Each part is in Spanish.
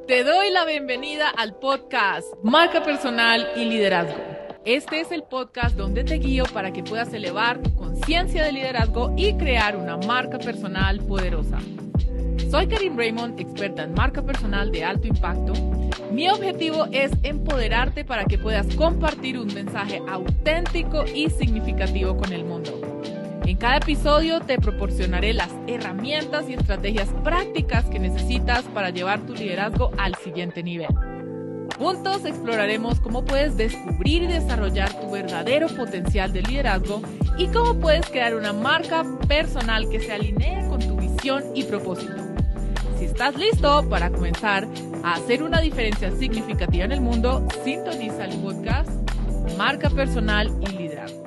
Te doy la bienvenida al podcast Marca Personal y Liderazgo. Este es el podcast donde te guío para que puedas elevar tu conciencia de liderazgo y crear una marca personal poderosa. Soy Karim Raymond, experta en marca personal de alto impacto. Mi objetivo es empoderarte para que puedas compartir un mensaje auténtico y significativo con el mundo. En cada episodio te proporcionaré las herramientas y estrategias prácticas que necesitas para llevar tu liderazgo al siguiente nivel. Juntos exploraremos cómo puedes descubrir y desarrollar tu verdadero potencial de liderazgo y cómo puedes crear una marca personal que se alinee con tu visión y propósito. Si estás listo para comenzar a hacer una diferencia significativa en el mundo, sintoniza el podcast Marca Personal y Liderazgo.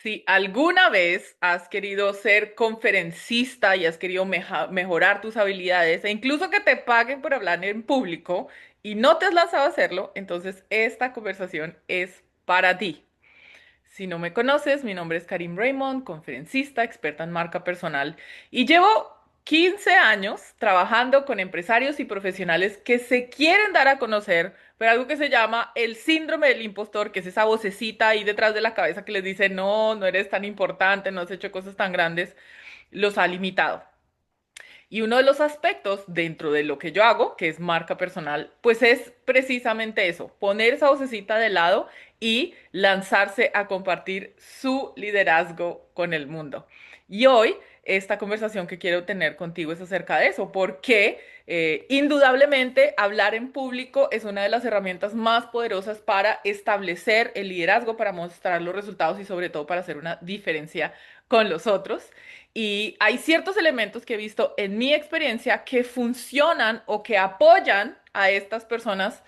Si alguna vez has querido ser conferencista y has querido mejorar tus habilidades e incluso que te paguen por hablar en público y no te has lanzado a hacerlo, entonces esta conversación es para ti. Si no me conoces, mi nombre es Karim Raymond, conferencista, experta en marca personal y llevo 15 años trabajando con empresarios y profesionales que se quieren dar a conocer, pero algo que se llama el síndrome del impostor, que es esa vocecita ahí detrás de la cabeza que les dice, no, no eres tan importante, no has hecho cosas tan grandes, los ha limitado. Y uno de los aspectos dentro de lo que yo hago, que es marca personal, pues es precisamente eso, poner esa vocecita de lado y lanzarse a compartir su liderazgo con el mundo. Y hoy esta conversación que quiero tener contigo es acerca de eso, porque indudablemente hablar en público es una de las herramientas más poderosas para establecer el liderazgo, para mostrar los resultados y sobre todo para hacer una diferencia con los otros. Y hay ciertos elementos que he visto en mi experiencia que funcionan o que apoyan a estas personas,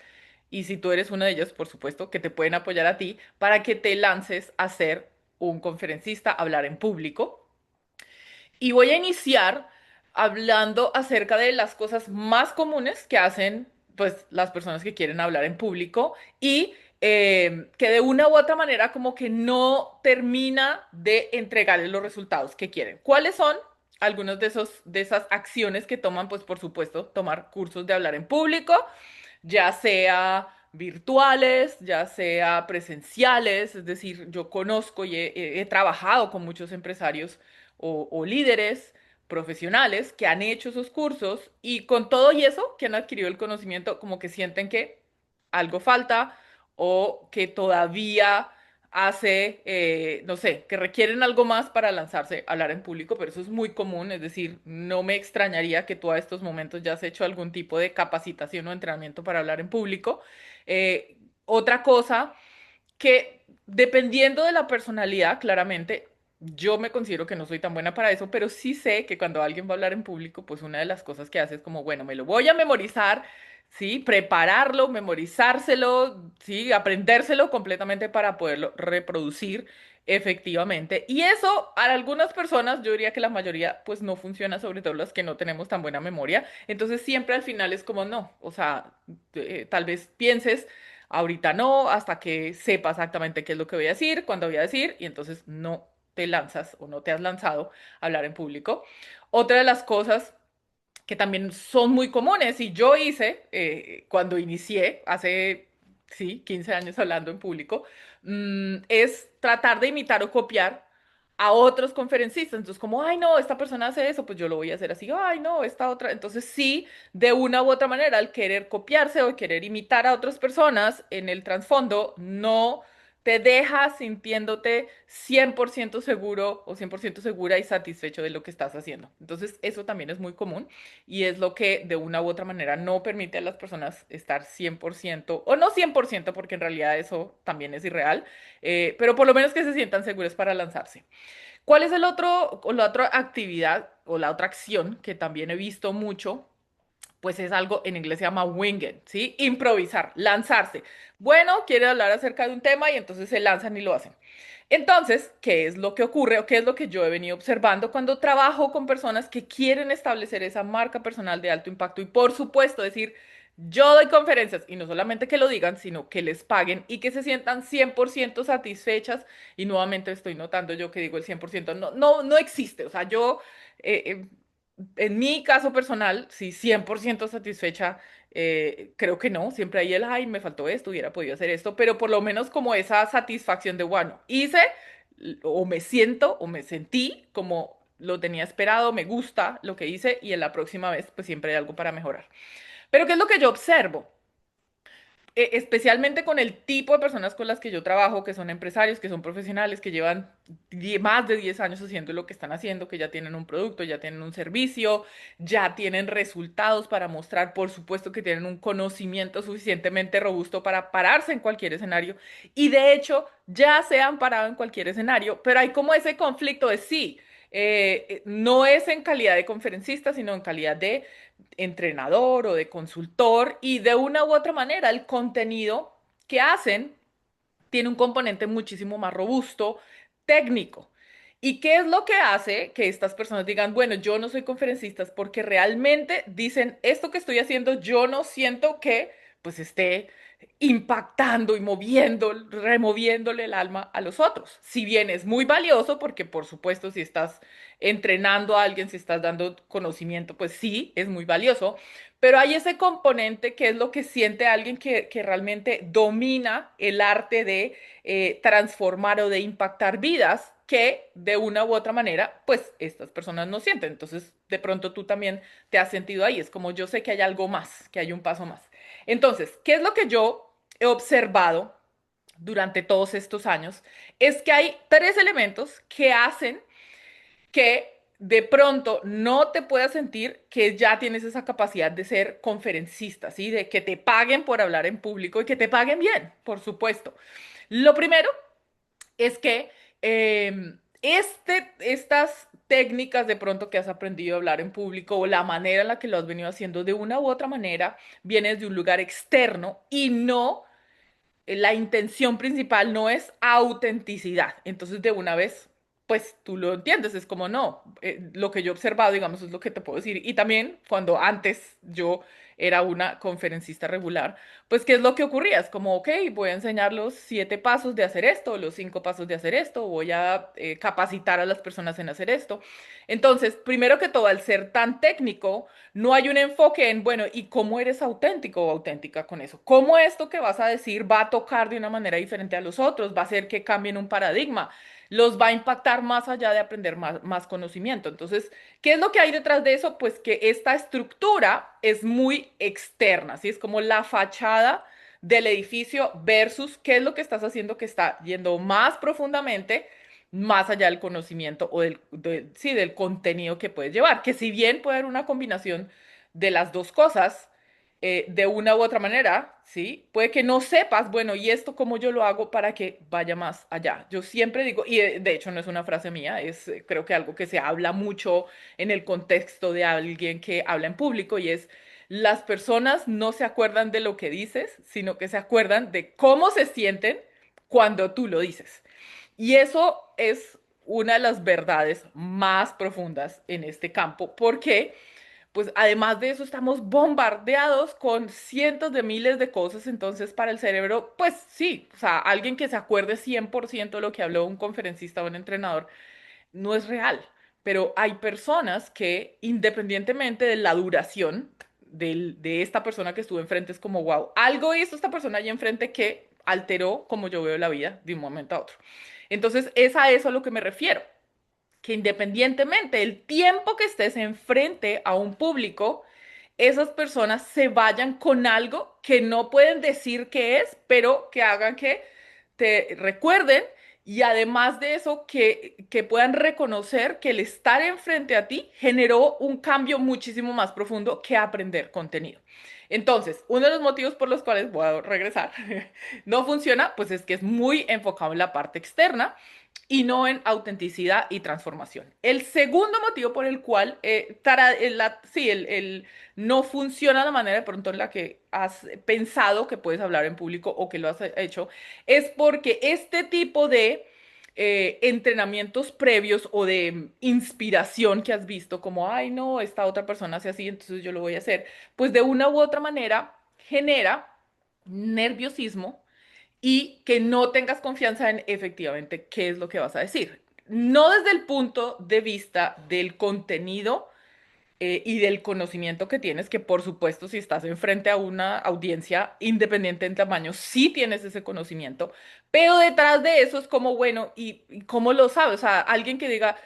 y si tú eres una de ellas, por supuesto, que te pueden apoyar a ti para que te lances a ser un conferencista, a hablar en público. Y voy a iniciar hablando acerca de las cosas más comunes que hacen pues las personas que quieren hablar en público y que de una u otra manera como que no termina de entregarles los resultados que quieren. ¿Cuáles son algunos de esas acciones que toman? Pues por supuesto, tomar cursos de hablar en público, ya sea virtuales, ya sea presenciales, es decir, yo conozco y he trabajado con muchos empresarios o líderes profesionales que han hecho esos cursos y con todo y eso, que han adquirido el conocimiento, como que sienten que algo falta o que todavía hace, no sé, que requieren algo más para lanzarse a hablar en público, pero eso es muy común, es decir, no me extrañaría que tú a estos momentos ya has hecho algún tipo de capacitación o entrenamiento para hablar en público. Otra cosa que dependiendo de la personalidad, claramente, yo me considero que no soy tan buena para eso, pero sí sé que cuando alguien va a hablar en público, pues una de las cosas que hace es como, bueno, me lo voy a memorizar, ¿sí? Prepararlo, memorizárselo, ¿sí? Aprendérselo completamente para poderlo reproducir efectivamente. Y eso a algunas personas, yo diría que la mayoría, pues no funciona, sobre todo las que no tenemos tan buena memoria. Entonces siempre al final es como, no, o sea, tal vez pienses ahorita no, hasta que sepa exactamente qué es lo que voy a decir, cuándo voy a decir, y entonces no te lanzas o no te has lanzado a hablar en público. Otra de las cosas que también son muy comunes y yo hice cuando inicié hace, sí, 15 años hablando en público, es tratar de imitar o copiar a otros conferencistas. Entonces, como, ay, no, esta persona hace eso, pues yo lo voy a hacer así, ay, no, esta otra. Entonces, sí, de una u otra manera, al querer copiarse o querer imitar a otras personas, en el trasfondo no te dejas sintiéndote 100% seguro o 100% segura y satisfecho de lo que estás haciendo. Entonces, eso también es muy común y es lo que de una u otra manera no permite a las personas estar 100% o no 100% porque en realidad eso también es irreal, pero por lo menos que se sientan seguras para lanzarse. ¿Cuál es el otro, o la otra actividad o la otra acción que también he visto mucho? Pues es algo, en inglés se llama wing it, ¿sí? Improvisar, lanzarse. Bueno, quiere hablar acerca de un tema y entonces se lanzan y lo hacen. Entonces, ¿qué es lo que ocurre o qué es lo que yo he venido observando cuando trabajo con personas que quieren establecer esa marca personal de alto impacto? Y por supuesto, decir, yo doy conferencias y no solamente que lo digan, sino que les paguen y que se sientan 100% satisfechas. Y nuevamente estoy notando yo que digo el 100%, no, no, no existe. O sea, yo, en mi caso personal, sí, 100% satisfecha Creo que no, siempre hay el, ay, me faltó esto, hubiera podido hacer esto, pero por lo menos como esa satisfacción de, bueno, hice o me siento o me sentí como lo tenía esperado, me gusta lo que hice y en la próxima vez pues siempre hay algo para mejorar. Pero ¿qué es lo que yo observo? Especialmente con el tipo de personas con las que yo trabajo, que son empresarios, que son profesionales, que llevan más de 10 años haciendo lo que están haciendo, que ya tienen un producto, ya tienen un servicio, ya tienen resultados para mostrar, por supuesto que tienen un conocimiento suficientemente robusto para pararse en cualquier escenario y de hecho ya se han parado en cualquier escenario, pero hay como ese conflicto de sí. No es en calidad de conferencista, sino en calidad de entrenador o de consultor y de una u otra manera el contenido que hacen tiene un componente muchísimo más robusto, técnico. ¿Y qué es lo que hace que estas personas digan, bueno, yo no soy conferencista? Porque realmente dicen, esto que estoy haciendo, yo no siento que pues esté impactando y moviendo, removiéndole el alma a los otros. Si bien es muy valioso, porque por supuesto si estás entrenando a alguien, si estás dando conocimiento, pues sí, es muy valioso, pero hay ese componente que es lo que siente alguien que realmente domina el arte de transformar o de impactar vidas que de una u otra manera, pues estas personas no sienten. Entonces, de pronto tú también te has sentido ahí. Es como yo sé que hay algo más, que hay un paso más. Entonces, ¿qué es lo que yo he observado durante todos estos años? Es que hay tres elementos que hacen que de pronto no te puedas sentir que ya tienes esa capacidad de ser conferencista, ¿sí? De que te paguen por hablar en público y que te paguen bien, por supuesto. Lo primero es que estas técnicas de pronto que has aprendido a hablar en público o la manera en la que lo has venido haciendo de una u otra manera, vienes de un lugar externo y no la intención principal no es autenticidad. Entonces, de una vez, pues tú lo entiendes, es como no, lo que yo he observado, digamos, es lo que te puedo decir. Y también cuando antes yo era una conferencista regular, pues ¿qué es lo que ocurría? Es como, ok, voy a enseñar los 7 pasos de hacer esto, los 5 pasos de hacer esto, voy a capacitar a las personas en hacer esto. Entonces, primero que todo, al ser tan técnico, no hay un enfoque en, bueno, ¿y cómo eres auténtico o auténtica con eso? ¿Cómo esto que vas a decir va a tocar de una manera diferente a los otros? ¿Va a hacer que cambien un paradigma? ¿Los va a impactar más allá de aprender más conocimiento? Entonces, ¿qué es lo que hay detrás de eso? Pues que esta estructura es muy externa, ¿sí? Es como la fachada del edificio versus qué es lo que estás haciendo que está yendo más profundamente más allá del conocimiento o sí, del contenido que puedes llevar, que si bien puede haber una combinación de las dos cosas, de una u otra manera, ¿sí? Puede que no sepas, bueno, ¿y esto cómo yo lo hago para que vaya más allá? Yo siempre digo, y de hecho no es una frase mía, es creo que algo que se habla mucho en el contexto de alguien que habla en público y es, las personas no se acuerdan de lo que dices, sino que se acuerdan de cómo se sienten cuando tú lo dices. Y eso es una de las verdades más profundas en este campo, porque pues además de eso estamos bombardeados con cientos de miles de cosas, entonces para el cerebro, pues sí, o sea, alguien que se acuerde 100% de lo que habló un conferencista o un entrenador no es real, pero hay personas que independientemente de la duración de esta persona que estuvo enfrente, es como, wow, algo hizo esta persona allí enfrente que alteró como yo veo la vida de un momento a otro. Entonces, es a eso a lo que me refiero, que independientemente del tiempo que estés enfrente a un público, esas personas se vayan con algo que no pueden decir qué es, pero que hagan que te recuerden y además de eso, que puedan reconocer que el estar enfrente a ti generó un cambio muchísimo más profundo que aprender contenido. Entonces, uno de los motivos por los cuales voy a regresar no funciona, pues es que es muy enfocado en la parte externa y no en autenticidad y transformación. El segundo motivo por el cual sí, no funciona de la manera de pronto en la que has pensado que puedes hablar en público o que lo has hecho, es porque este tipo de entrenamientos previos o de inspiración que has visto, como, ay, no, esta otra persona hace así, entonces yo lo voy a hacer, pues de una u otra manera genera nerviosismo y que no tengas confianza en efectivamente qué es lo que vas a decir. No desde el punto de vista del contenido y del conocimiento que tienes, que por supuesto si estás enfrente a una audiencia independiente en tamaño, sí tienes ese conocimiento, pero detrás de eso es como, bueno, ¿y cómo lo sabes? O sea, alguien que diga,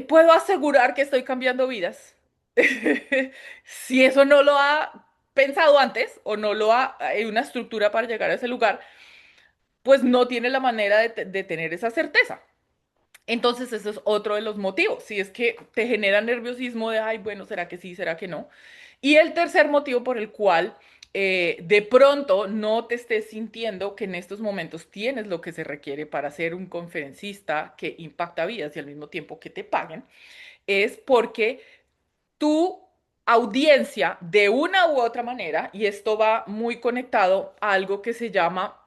puedo asegurar que estoy cambiando vidas. Si eso no lo ha pensado antes o no lo ha, hay una estructura para llegar a ese lugar, pues no tiene la manera de tener esa certeza. Entonces, ese es otro de los motivos. Si es que te genera nerviosismo de, ay, bueno, ¿será que sí? ¿Será que no? Y el tercer motivo por el cual de pronto no te estés sintiendo que en estos momentos tienes lo que se requiere para ser un conferencista que impacta vidas y al mismo tiempo que te paguen, es porque tu audiencia, de una u otra manera, y esto va muy conectado a algo que se llama,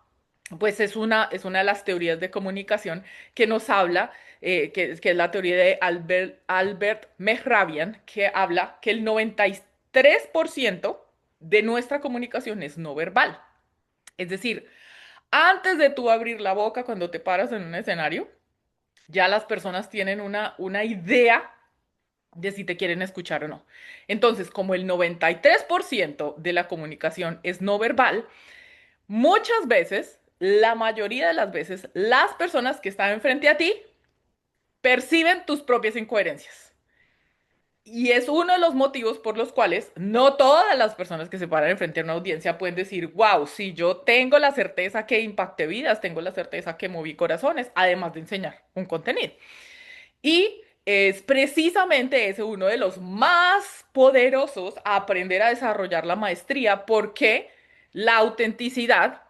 pues es una de las teorías de comunicación que nos habla, que es la teoría de Albert Mehrabian, que habla que el 93% de nuestra comunicación es no verbal. Es decir, antes de tú abrir la boca cuando te paras en un escenario, ya las personas tienen una idea de si te quieren escuchar o no. Entonces, como el 93% de la comunicación es no verbal, muchas veces, la mayoría de las veces, las personas que están enfrente a ti perciben tus propias incoherencias. Y es uno de los motivos por los cuales no todas las personas que se paran enfrente a una audiencia pueden decir, wow, si yo tengo la certeza que impacté vidas, tengo la certeza que moví corazones, además de enseñar un contenido. Y es precisamente ese uno de los más poderosos a aprender a desarrollar la maestría porque la autenticidad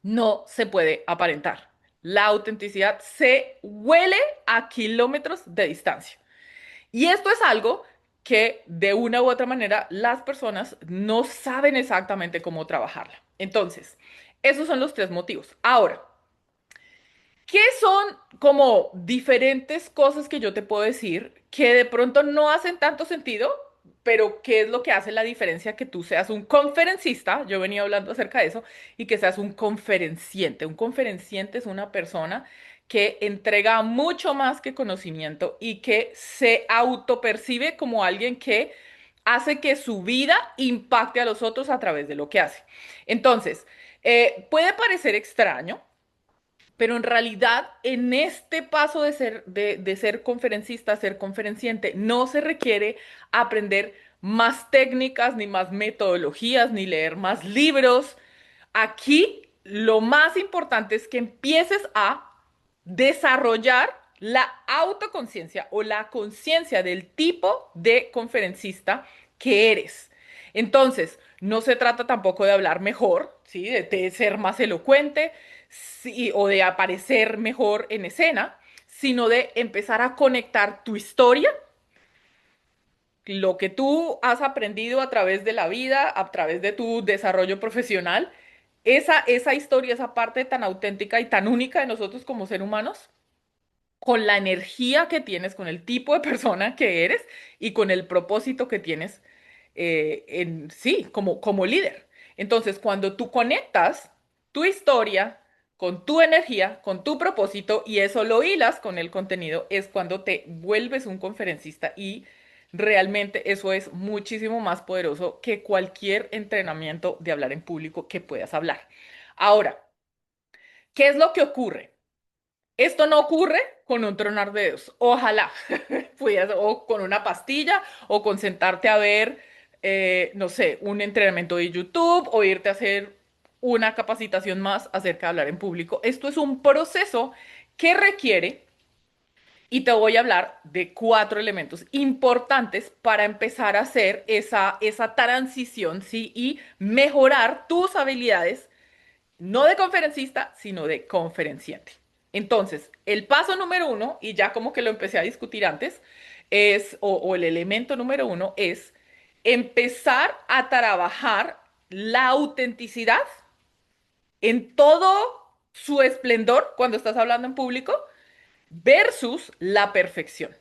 no se puede aparentar. La autenticidad se huele a kilómetros de distancia. Y esto es algo que de una u otra manera las personas no saben exactamente cómo trabajarla. Entonces, esos son los tres motivos. Ahora, ¿qué son como diferentes cosas que yo te puedo decir que de pronto no hacen tanto sentido, pero qué es lo que hace la diferencia que tú seas un conferencista? Yo venía hablando acerca de eso y que seas un conferenciante. Un conferenciante es una persona que entrega mucho más que conocimiento y que se autopercibe como alguien que hace que su vida impacte a los otros a través de lo que hace. Entonces, puede parecer extraño, pero en realidad, en este paso de ser conferencista a ser conferenciante, no se requiere aprender más técnicas, ni más metodologías, ni leer más libros. Aquí lo más importante es que empieces a desarrollar la autoconciencia o la conciencia del tipo de conferencista que eres. Entonces, no se trata tampoco de hablar mejor, ¿sí? De ser más elocuente, sí, o de aparecer mejor en escena, sino de empezar a conectar tu historia, lo que tú has aprendido a través de la vida, a través de tu desarrollo profesional, esa historia, esa parte tan auténtica y tan única de nosotros como seres humanos, con la energía que tienes, con el tipo de persona que eres y con el propósito que tienes en sí, como líder. Entonces, cuando tú conectas tu historia con tu energía, con tu propósito y eso lo hilas con el contenido, es cuando te vuelves un conferencista y realmente eso es muchísimo más poderoso que cualquier entrenamiento de hablar en público que puedas hablar. Ahora, ¿qué es lo que ocurre? Esto no ocurre con un tronar de dedos. Ojalá pudieras, o con una pastilla, o con sentarte a ver, no sé, un entrenamiento de YouTube, o irte a hacer una capacitación más acerca de hablar en público. Esto es un proceso que requiere, y te voy a hablar de cuatro elementos importantes para empezar a hacer esa transición, ¿sí? Y mejorar tus habilidades no de conferencista, sino de conferenciante. Entonces, el paso número uno, y ya como que lo empecé a discutir antes, o el elemento número uno es empezar a trabajar la autenticidad en todo su esplendor cuando estás hablando en público versus la perfección.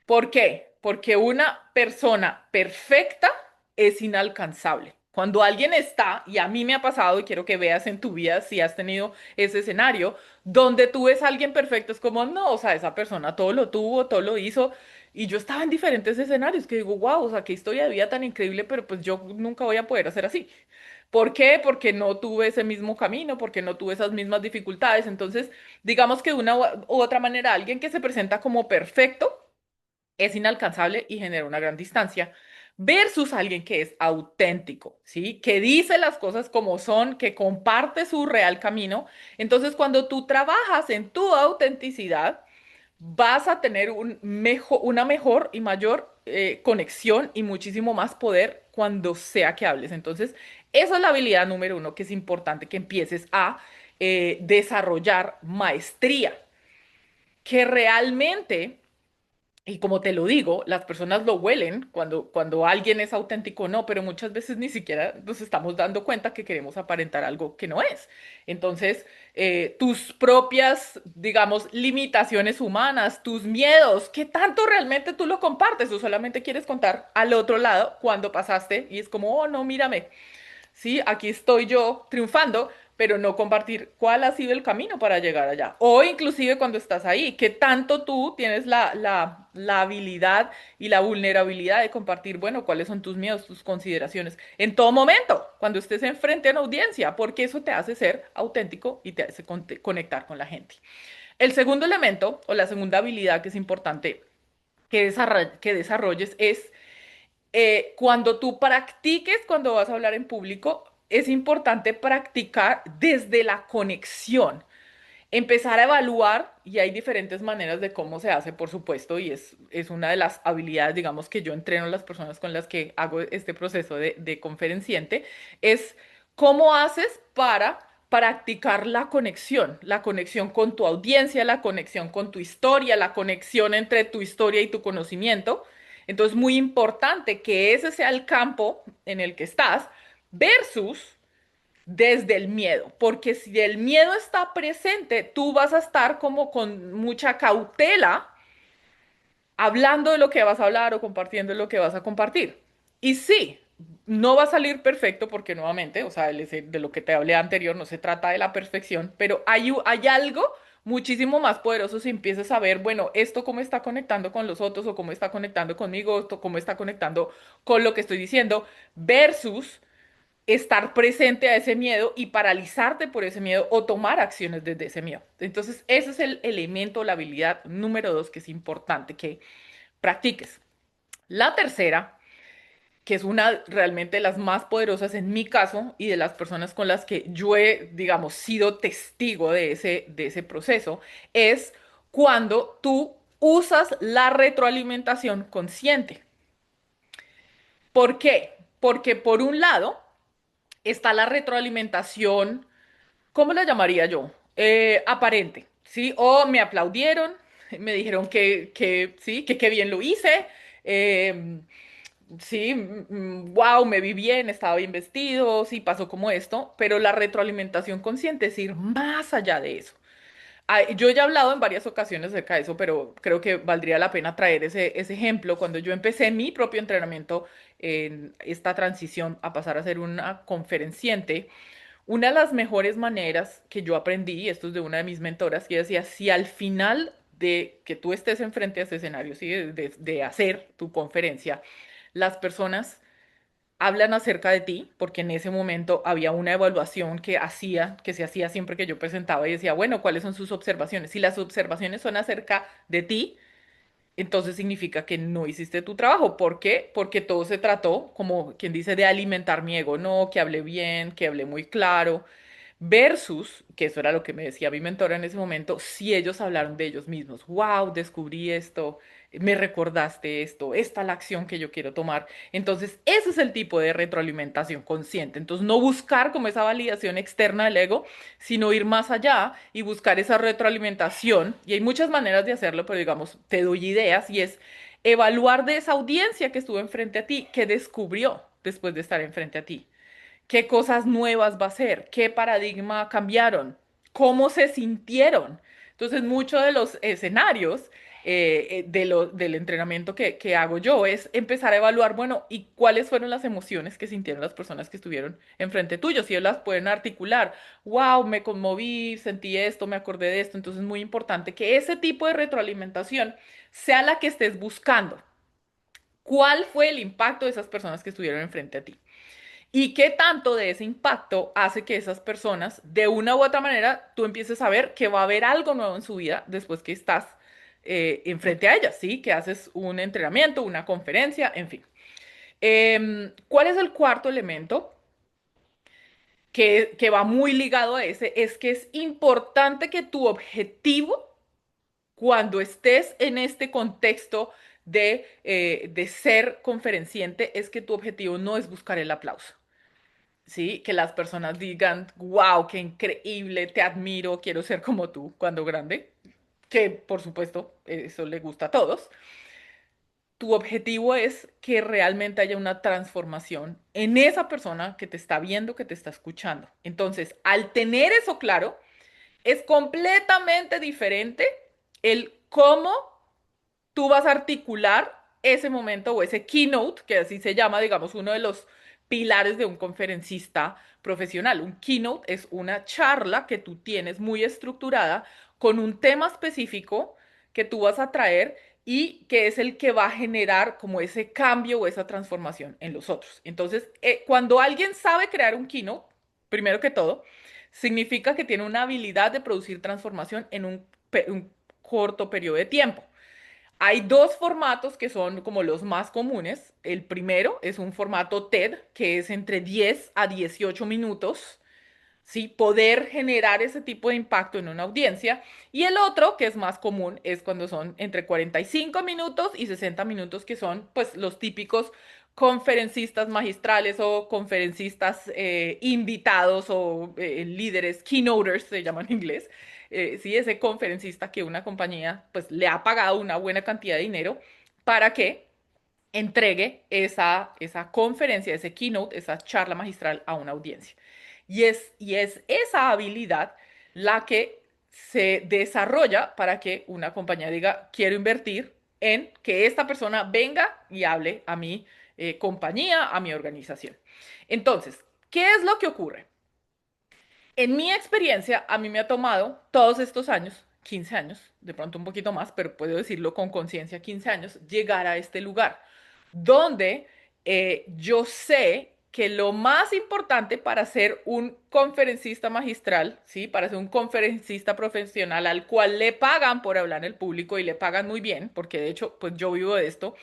¿Por qué? Porque una persona perfecta es inalcanzable. Cuando alguien está, y a mí me ha pasado, y quiero que veas en tu vida si has tenido ese escenario, donde tú ves a alguien perfecto, es como, no, o sea, esa persona todo lo tuvo, todo lo hizo. Y yo estaba en diferentes escenarios que digo, wow, o sea, qué historia de vida tan increíble, pero pues yo nunca voy a poder hacer así. ¿Por qué? Porque no tuve ese mismo camino, porque no tuve esas mismas dificultades. Entonces, digamos que de una u otra manera, alguien que se presenta como perfecto es inalcanzable y genera una gran distancia versus alguien que es auténtico, ¿sí? Que dice las cosas como son, que comparte su real camino. Entonces, cuando tú trabajas en tu autenticidad, vas a tener una mejor y mayor conexión y muchísimo más poder cuando sea que hables. Entonces, esa es la habilidad número uno que es importante que empieces a desarrollar maestría, que realmente y como te lo digo, las personas lo huelen cuando alguien es auténtico o no, pero muchas veces ni siquiera nos estamos dando cuenta que queremos aparentar algo que no es. Entonces, tus propias, digamos, limitaciones humanas, tus miedos, ¿qué tanto realmente tú lo compartes o solamente quieres contar al otro lado cuando pasaste y es como, oh, no, mírame. Sí, aquí estoy yo triunfando, pero no compartir cuál ha sido el camino para llegar allá. O inclusive cuando estás ahí, qué tanto tú tienes la habilidad y la vulnerabilidad de compartir, bueno, cuáles son tus miedos, tus consideraciones, en todo momento, cuando estés enfrente a una audiencia, porque eso te hace ser auténtico y te hace conectar con la gente. El segundo elemento o la segunda habilidad que es importante que desarrolles es cuando tú practiques, cuando vas a hablar en público, es importante practicar desde la conexión, empezar a evaluar, y hay diferentes maneras de cómo se hace, por supuesto, y es una de las habilidades, digamos, que yo entreno a las personas con las que hago este proceso de conferenciante, es cómo haces para practicar la conexión con tu audiencia, la conexión con tu historia, la conexión entre tu historia y tu conocimiento. Entonces, muy importante que ese sea el campo en el que estás versus desde el miedo, porque si el miedo está presente, tú vas a estar como con mucha cautela hablando de lo que vas a hablar o compartiendo lo que vas a compartir. Y sí, no va a salir perfecto porque nuevamente, o sea, de lo que te hablé anterior no se trata de la perfección, pero hay algo muchísimo más poderoso si empiezas a ver, bueno, esto cómo está conectando con los otros o cómo está conectando conmigo, esto cómo está conectando con lo que estoy diciendo versus estar presente a ese miedo y paralizarte por ese miedo o tomar acciones desde ese miedo. Entonces, ese es el elemento, la habilidad número dos que es importante que practiques. La tercera, que es una realmente de las más poderosas en mi caso y de las personas con las que yo he, digamos, sido testigo de ese proceso, es cuando tú usas la retroalimentación consciente. ¿Por qué? Porque por un lado está la retroalimentación. ¿Cómo la llamaría yo? Aparente, ¿sí? O me aplaudieron, me dijeron que sí, que qué bien lo hice, eh, sí, wow, me vi bien, estaba bien vestido, sí, pasó como esto, pero la retroalimentación consciente es ir más allá de eso. Yo ya he hablado en varias ocasiones acerca de eso, pero creo que valdría la pena traer ese ejemplo. Cuando yo empecé mi propio entrenamiento en esta transición a pasar a ser una conferenciante, una de las mejores maneras que yo aprendí, y esto es de una de mis mentoras, que decía, si al final de que tú estés enfrente a ese escenario, ¿sí? De hacer tu conferencia, las personas hablan acerca de ti, porque en ese momento había una evaluación que se hacía siempre que yo presentaba y decía, bueno, ¿cuáles son sus observaciones? Si las observaciones son acerca de ti, entonces significa que no hiciste tu trabajo. ¿Por qué? Porque todo se trató, como quien dice, de alimentar mi ego, no, que hablé bien, que hablé muy claro, versus, que eso era lo que me decía mi mentora en ese momento, si ellos hablaron de ellos mismos, wow, descubrí esto, me recordaste esto, esta es la acción que yo quiero tomar. Entonces, ese es el tipo de retroalimentación consciente. Entonces, no buscar como esa validación externa del ego, sino ir más allá y buscar esa retroalimentación. Y hay muchas maneras de hacerlo, pero digamos, te doy ideas y es evaluar de esa audiencia que estuvo enfrente a ti, que descubrió después de estar enfrente a ti. ¿Qué cosas nuevas va a ser? ¿Qué paradigma cambiaron? ¿Cómo se sintieron? Entonces, muchos de los escenarios del entrenamiento que hago yo, es empezar a evaluar, bueno, ¿y cuáles fueron las emociones que sintieron las personas que estuvieron enfrente tuyo? Si ellos las pueden articular, wow, me conmoví, sentí esto, me acordé de esto, entonces es muy importante que ese tipo de retroalimentación sea la que estés buscando. ¿Cuál fue el impacto de esas personas que estuvieron enfrente a ti? ¿Y qué tanto de ese impacto hace que esas personas, de una u otra manera, tú empieces a ver que va a haber algo nuevo en su vida después que estás enfrente a ellas, ¿sí? Que haces un entrenamiento, una conferencia, en fin. ¿Cuál es el cuarto elemento que va muy ligado a ese? Es que es importante que tu objetivo, cuando estés en este contexto de ser conferenciante, es que tu objetivo no es buscar el aplauso. Sí, que las personas digan, wow, qué increíble, te admiro, quiero ser como tú cuando grande, que por supuesto eso le gusta a todos. Tu objetivo es que realmente haya una transformación en esa persona que te está viendo, que te está escuchando. Entonces, al tener eso claro, es completamente diferente el cómo tú vas a articular ese momento o ese keynote, que así se llama, digamos, uno de los pilares de un conferencista profesional. Un keynote es una charla que tú tienes muy estructurada con un tema específico que tú vas a traer y que es el que va a generar como ese cambio o esa transformación en los otros. Entonces, cuando alguien sabe crear un keynote, primero que todo, significa que tiene una habilidad de producir transformación en un corto periodo de tiempo. Hay dos formatos que son como los más comunes. El primero es un formato TED, que es entre 10 a 18 minutos, ¿sí? Poder generar ese tipo de impacto en una audiencia. Y el otro, que es más común, es cuando son entre 45 minutos y 60 minutos, que son pues los típicos conferencistas magistrales o conferencistas invitados o líderes, keynoters se llaman en inglés. Sí, ese conferencista que una compañía pues le ha pagado una buena cantidad de dinero para que entregue esa conferencia, ese keynote, esa charla magistral a una audiencia. Y es esa habilidad la que se desarrolla para que una compañía diga, quiero invertir en que esta persona venga y hable a mi compañía, a mi organización. Entonces, ¿qué es lo que ocurre? En mi experiencia, a mí me ha tomado todos estos años, 15 años, de pronto un poquito más, pero puedo decirlo con conciencia, 15 años, llegar a este lugar donde yo sé que lo más importante para ser un conferencista magistral, ¿sí? Para ser un conferencista profesional al cual le pagan por hablar en el público y le pagan muy bien, porque de hecho, pues yo vivo de esto.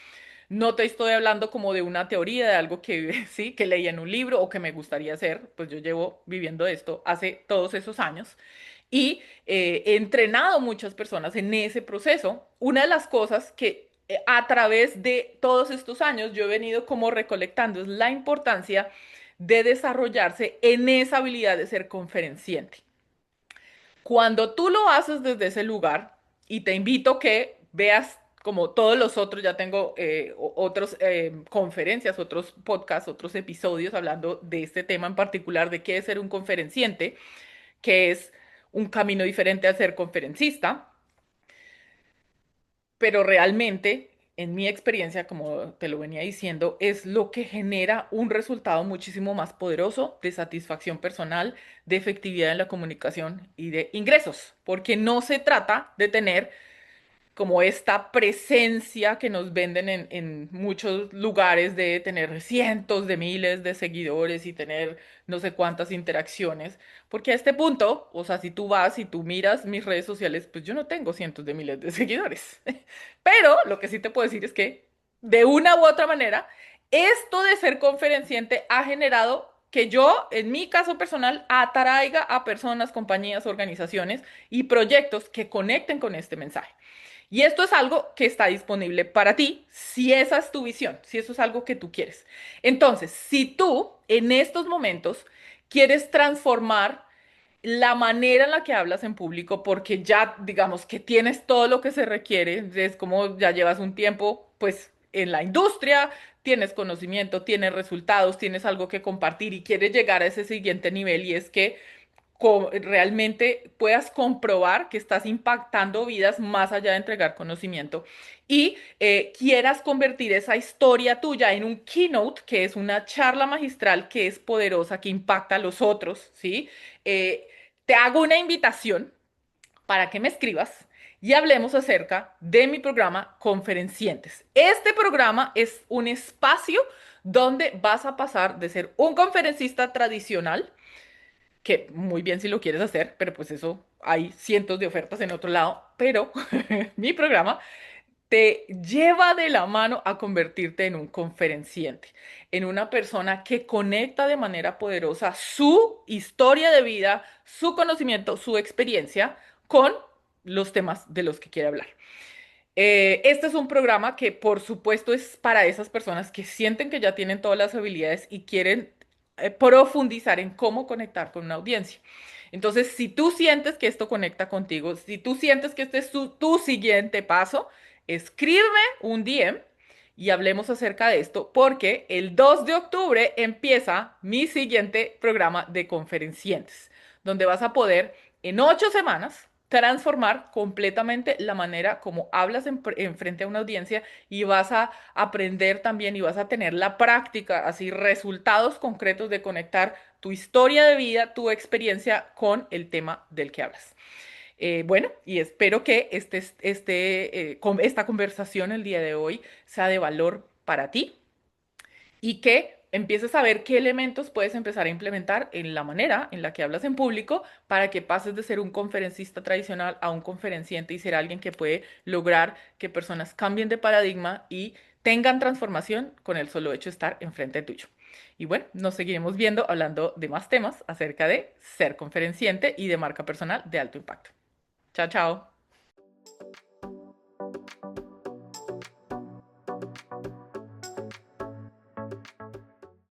No te estoy hablando como de una teoría, de algo que sí, que leí en un libro o que me gustaría hacer, pues yo llevo viviendo esto hace todos esos años y he entrenado muchas personas en ese proceso. Una de las cosas que a través de todos estos años yo he venido como recolectando es la importancia de desarrollarse en esa habilidad de ser conferenciante. Cuando tú lo haces desde ese lugar, y te invito que veas como todos los otros, ya tengo otras conferencias, otros podcasts, otros episodios hablando de este tema en particular, de qué es ser un conferenciante, que es un camino diferente a ser conferencista, pero realmente, en mi experiencia, como te lo venía diciendo, es lo que genera un resultado muchísimo más poderoso de satisfacción personal, de efectividad en la comunicación y de ingresos, porque no se trata de tener como esta presencia que nos venden en muchos lugares de tener cientos de miles de seguidores y tener no sé cuántas interacciones, porque a este punto, o sea, si tú vas y tú miras mis redes sociales, pues yo no tengo cientos de miles de seguidores, pero lo que sí te puedo decir es que de una u otra manera, esto de ser conferenciante ha generado que yo, en mi caso personal, atraiga a personas, compañías, organizaciones y proyectos que conecten con este mensaje. Y esto es algo que está disponible para ti si esa es tu visión, si eso es algo que tú quieres. Entonces, si tú en estos momentos quieres transformar la manera en la que hablas en público, porque ya digamos que tienes todo lo que se requiere, es como ya llevas un tiempo pues en la industria, tienes conocimiento, tienes resultados, tienes algo que compartir y quieres llegar a ese siguiente nivel y es que realmente puedas comprobar que estás impactando vidas más allá de entregar conocimiento y quieras convertir esa historia tuya en un keynote, que es una charla magistral que es poderosa, que impacta a los otros, ¿sí? Te hago una invitación para que me escribas y hablemos acerca de mi programa Conferencientes. Este programa es un espacio donde vas a pasar de ser un conferencista tradicional, que muy bien si lo quieres hacer, pero pues eso hay cientos de ofertas en otro lado, pero mi programa te lleva de la mano a convertirte en un conferenciante, en una persona que conecta de manera poderosa su historia de vida, su conocimiento, su experiencia con los temas de los que quiere hablar. Este es un programa que, por supuesto, es para esas personas que sienten que ya tienen todas las habilidades y quieren profundizar en cómo conectar con una audiencia. Entonces, si tú sientes que esto conecta contigo, si tú sientes que este es tu siguiente paso, escríbeme un DM y hablemos acerca de esto, porque el 2 de octubre empieza mi siguiente programa de conferenciantes, donde vas a poder en 8 semanas transformar completamente la manera como hablas en frente a una audiencia y vas a aprender también y vas a tener la práctica, así resultados concretos de conectar tu historia de vida, tu experiencia con el tema del que hablas. Bueno, y espero que esta conversación el día de hoy sea de valor para ti y que empieces a ver qué elementos puedes empezar a implementar en la manera en la que hablas en público para que pases de ser un conferencista tradicional a un conferenciante y ser alguien que puede lograr que personas cambien de paradigma y tengan transformación con el solo hecho de estar enfrente tuyo. Y bueno, nos seguiremos viendo hablando de más temas acerca de ser conferenciante y de marca personal de alto impacto. Chao, chao.